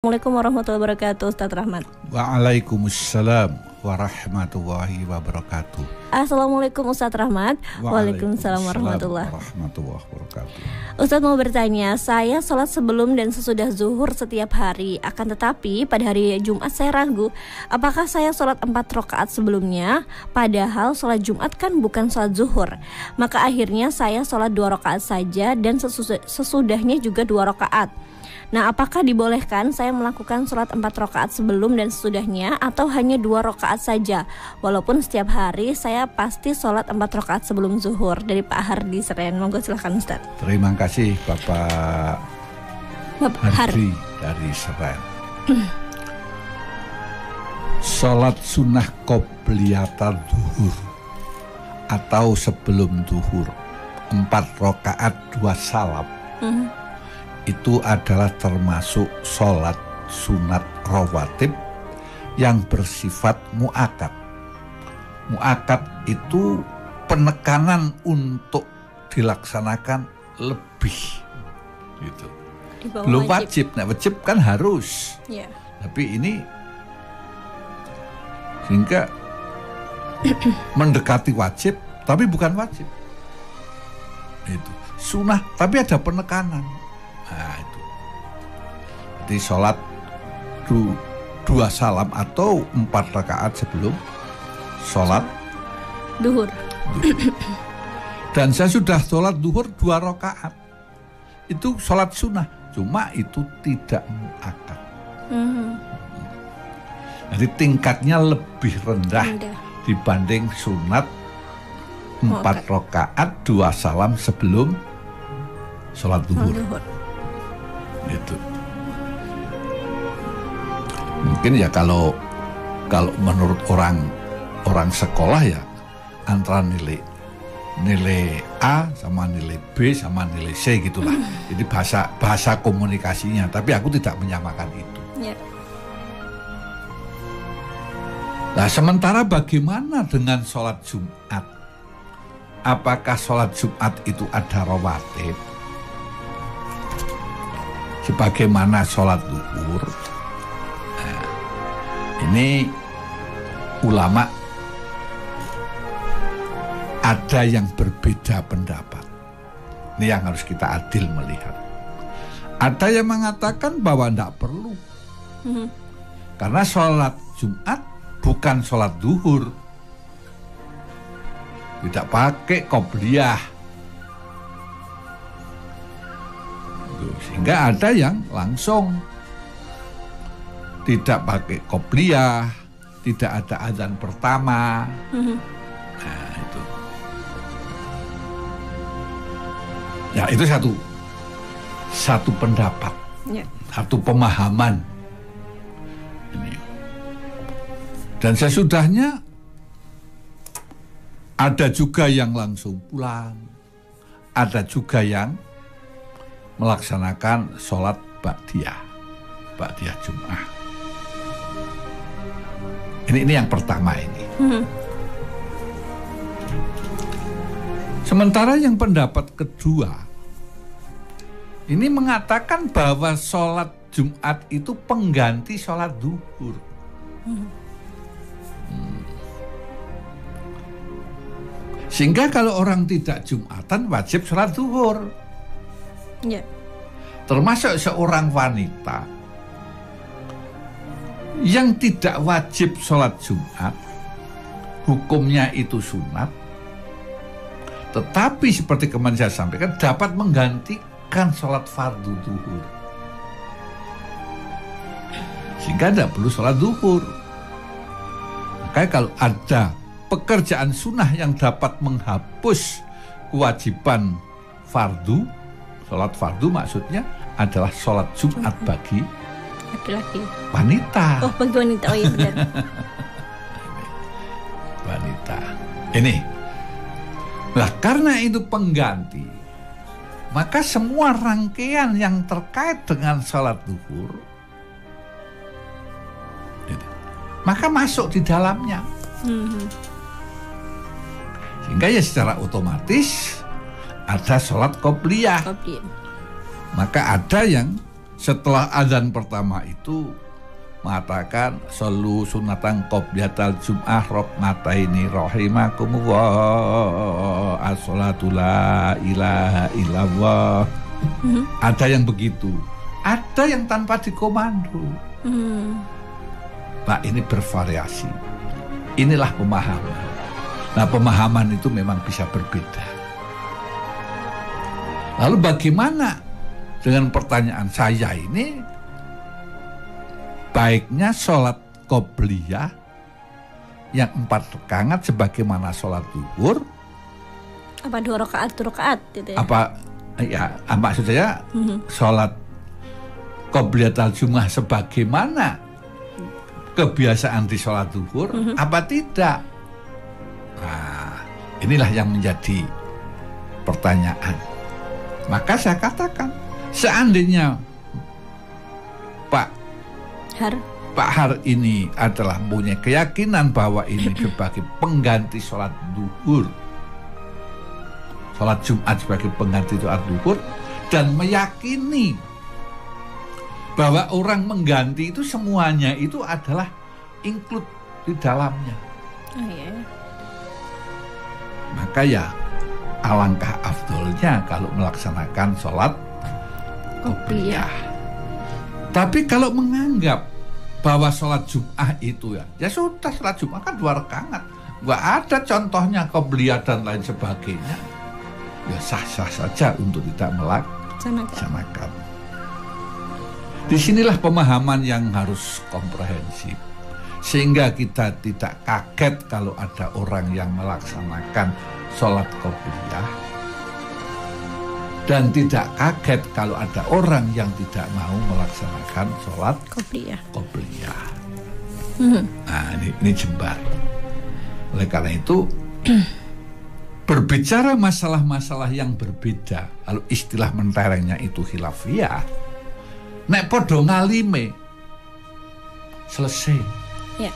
Assalamualaikum warahmatullahi wabarakatuh, Ustaz Rahmat. Waalaikumsalam warahmatullahi wabarakatuh. Assalamualaikum Ustaz Rahmat. Waalaikumsalam warahmatullahi wabarakatuh. Ustaz mau bertanya, saya sholat sebelum dan sesudah zuhur setiap hari. Akan tetapi pada hari Jumat saya ragu, apakah saya sholat 4 rakaat sebelumnya? Padahal sholat Jumat kan bukan sholat zuhur. Maka akhirnya saya sholat 2 rakaat saja dan sesudahnya juga 2 rakaat. Nah, apakah dibolehkan saya melakukan sholat 4 rakaat sebelum dan sesudahnya atau hanya 2 rakaat saja? Walaupun setiap hari saya pasti sholat 4 rakaat sebelum zuhur. Dari Pak Hardi Seren. Monggo silahkan Ustaz. Terima kasih Bapak Hardi dari Seren. Sholat sunnah qobliyata zuhur atau sebelum zuhur 4 rakaat 2 salam. Itu adalah termasuk sholat sunat rawatib yang bersifat mu'akad. Mu'akad itu penekanan untuk dilaksanakan lebih gitu. Belum wajib. Nah, wajib kan harus. Tapi ini sehingga mendekati wajib tapi bukan wajib. Itu sunnah tapi ada penekanan. Nah, itu. Jadi sholat 2 salam atau 4 rakaat sebelum sholat duhur. Dan saya sudah sholat duhur 2 rakaat. Itu sholat sunnah, cuma itu tidak mu'akad. Jadi tingkatnya lebih rendah dibanding sunat 4 rakaat 2 salam sebelum sholat duhur. Gitu. Mungkin ya kalau menurut orang sekolah ya antara nilai A sama nilai B sama nilai C gitulah. Jadi bahasa komunikasinya. Tapi aku tidak menyamakan itu. Nah, sementara bagaimana dengan sholat Jumat? Apakah sholat Jumat itu ada rawatib? Sebagaimana sholat zuhur. Nah, ini ulama ada yang berbeda pendapat. Ini yang harus kita adil melihat. Ada yang mengatakan bahwa tidak perlu. Karena sholat Jumat bukan sholat zuhur. Tidak pakai qobliyah. Sehingga ada yang langsung tidak pakai qobliyah, tidak ada azan pertama. Nah, itu. Ya, itu satu pendapat, satu pemahaman. Ini. Dan sesudahnya ada juga yang langsung pulang, ada juga yang melaksanakan sholat ba'diyah Jum'ah. Ini yang pertama ini. Sementara yang pendapat kedua ini mengatakan bahwa sholat Jumat itu pengganti sholat zuhur. Sehingga kalau orang tidak Jumatan wajib sholat zuhur. Termasuk seorang wanita yang tidak wajib sholat Jumat, hukumnya itu sunat, tetapi seperti kemarin saya sampaikan dapat menggantikan sholat fardu zuhur, sehingga tidak perlu sholat zuhur. Makanya kalau ada pekerjaan sunnah yang dapat menghapus kewajiban fardu, sholat fardu maksudnya adalah sholat Jumat bagi laki-laki, wanita. Oh, bagi wanita. Oh iya benar. Wanita. Ini. Nah, karena itu pengganti, maka semua rangkaian yang terkait dengan sholat zuhur maka masuk di dalamnya. Sehingga ya secara otomatis ada sholat qobliyah. Maka ada yang setelah azan pertama itu mengatakan solu sunatan qoblatal jum'ah rokmataini rahimakumullah as-salatu la ilaha illallah. Ada yang begitu, ada yang tanpa dikomando. Nah, ini bervariasi. Inilah pemahaman. Nah, pemahaman itu memang bisa berbeda. Lalu bagaimana dengan pertanyaan saya ini? Baiknya sholat qobliyah yang 4 rakaat sebagaimana sholat zuhur. Apa 2 rakaat, 2 rakaat gitu ya? Apa ya, maksud saya sholat qobliyatul jumu'ah sebagaimana kebiasaan di sholat zuhur, apa tidak? Nah, inilah yang menjadi pertanyaan. Maka saya katakan, seandainya Pak Har ini adalah punya keyakinan bahwa ini sebagai pengganti sholat zuhur, sholat Jumat sebagai pengganti sholat zuhur, dan meyakini bahwa orang mengganti itu semuanya itu adalah include di dalamnya. Oh, iya. Maka ya alangkah afdolnya kalau melaksanakan sholat qobliyah. Tapi kalau menganggap bahwa sholat Jum'ah itu ya sudah, sholat Jum'ah kan 2 rakaat, nggak ada contohnya qobliyah dan lain sebagainya, ya sah-sah saja untuk tidak melaksanakan. Disinilah pemahaman yang harus komprehensif, sehingga kita tidak kaget kalau ada orang yang melaksanakan sholat qobliyah, dan tidak kaget kalau ada orang yang tidak mau melaksanakan sholat qobliyah. Nah, ini jembar. Oleh karena itu berbicara masalah-masalah yang berbeda, kalau istilah menterengnya itu khilafiyah, nek podo ngalime selesai. Ya.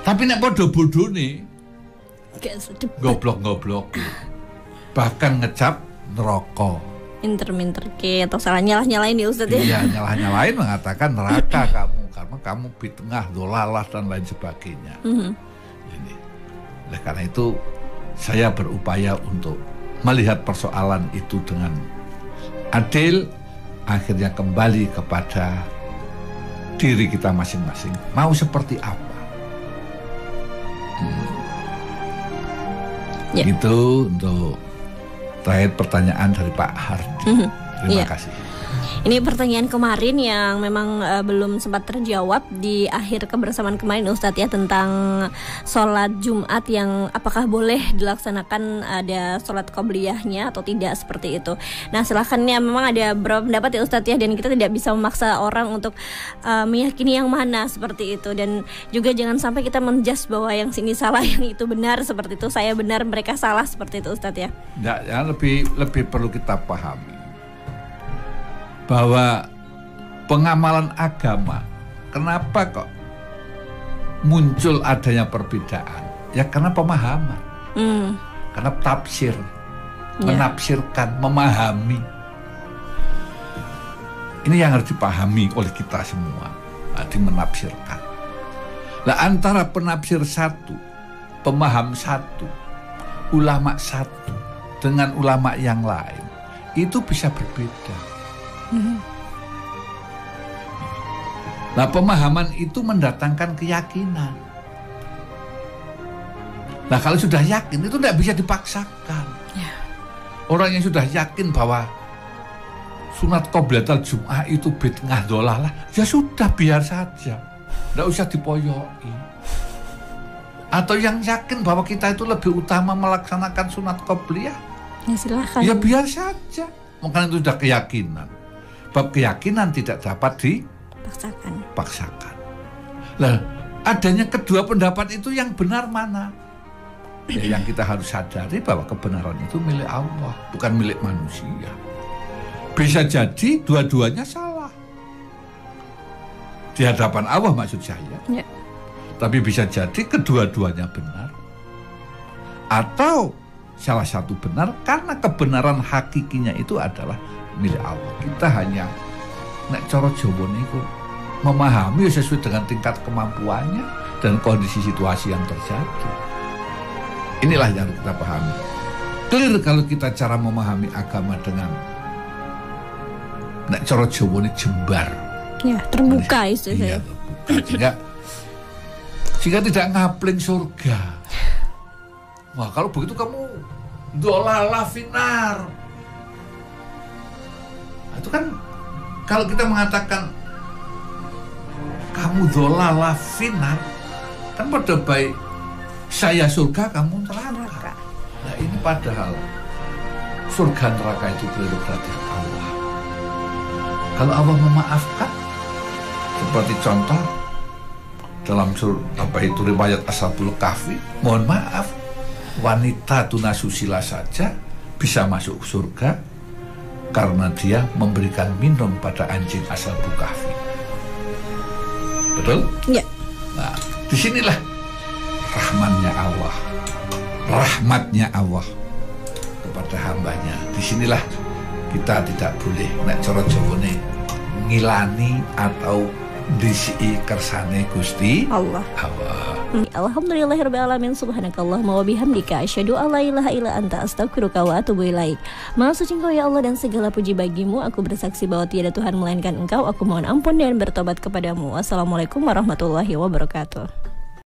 Tapi nek podo bodone goblok-goblok, bahkan ngecap neraka, minter-minter ke atau salah nyalah-nyalain ya Ustadz ya. Iya, nyalah-nyalain, mengatakan neraka kamu karena kamu bid'ah, dolalah dan lain sebagainya. Ini. Oleh karena itu saya berupaya untuk melihat persoalan itu dengan adil, akhirnya kembali kepada diri kita masing-masing. Mau seperti apa? Ya. Itu untuk terakhir pertanyaan dari Pak Hardi. Terima kasih. Ini pertanyaan kemarin yang memang belum sempat terjawab di akhir kebersamaan kemarin Ustadz ya, tentang sholat Jumat yang apakah boleh dilaksanakan ada sholat qobliyahnya atau tidak, seperti itu. Nah silahkan ya, memang ada beberapa pendapat ya Ustadz ya, dan kita tidak bisa memaksa orang untuk meyakini yang mana seperti itu, dan juga jangan sampai kita menjudge bahwa yang sini salah, yang itu benar, seperti itu. Saya benar, mereka salah, seperti itu Ustadz ya. Ya, lebih perlu kita pahami bahwa pengamalan agama, kenapa kok muncul adanya perbedaan? Ya karena pemahaman, karena tafsir, menafsirkan, memahami. Ini yang harus dipahami oleh kita semua, menafsirkan. Nah, antara penafsir satu, pemaham satu, ulama satu dengan ulama yang lain, itu bisa berbeda. Nah, pemahaman itu mendatangkan keyakinan. Nah, kalau sudah yakin itu tidak bisa dipaksakan. Orang yang sudah yakin bahwa sunat qoblatul jum'ah itu bid'ah dolalah, ya sudah, biar saja, tidak usah dipoyoki. Atau yang yakin bahwa kita itu lebih utama melaksanakan sunat qobliyah, ya silahkan, ya biar saja. Mungkin itu sudah keyakinan. Bab keyakinan tidak dapat dipaksakan. Lah, adanya kedua pendapat itu yang benar mana? Ya, yang kita harus sadari bahwa kebenaran itu milik Allah, bukan milik manusia. Bisa jadi dua-duanya salah di hadapan Allah, maksud saya. Ya. Tapi bisa jadi kedua-duanya benar, atau salah satu benar karena kebenaran hakikinya itu adalah milik Allah. Kita hanya nek cara Jawa niku memahami sesuai dengan tingkat kemampuannya dan kondisi situasi yang terjadi. Inilah yang kita pahami. Clear kalau kita cara memahami agama dengan nek cara Jawa ini jembar. Ya, terbuka istilahnya. Iya, terbuka. Sehingga tidak ngapling surga. Wah, kalau begitu kamu dolala finar. Itu kan kalau kita mengatakan kamu dolala finar, kan pada baik saya surga, kamu neraka. Nah ini padahal surga neraka itu prerogatif Allah. Kalau Allah memaafkan, seperti contoh dalam itu riwayat Ashabul Kahfi, mohon maaf, wanita tunasusila saja bisa masuk surga karena dia memberikan minum pada anjing Ashabul Kahfi. Betul? Ya. Nah, disinilah rahmatnya Allah kepada hambanya. Disinilah kita tidak boleh nek cara Jawane ngilani atau disi kersane Gusti Allah. Alhamdulillahirabbil alamin, subhanakallahumma wa bihamdika asyhadu an la ilaha illa anta astaghfiruka wa atubu ilaik. Maha suci Engkau ya Allah dan segala puji bagimu. Aku bersaksi bahwa tiada Tuhan melainkan Engkau. Aku mohon ampun dan bertobat kepadamu. Wassalamualaikum warahmatullahi wabarakatuh.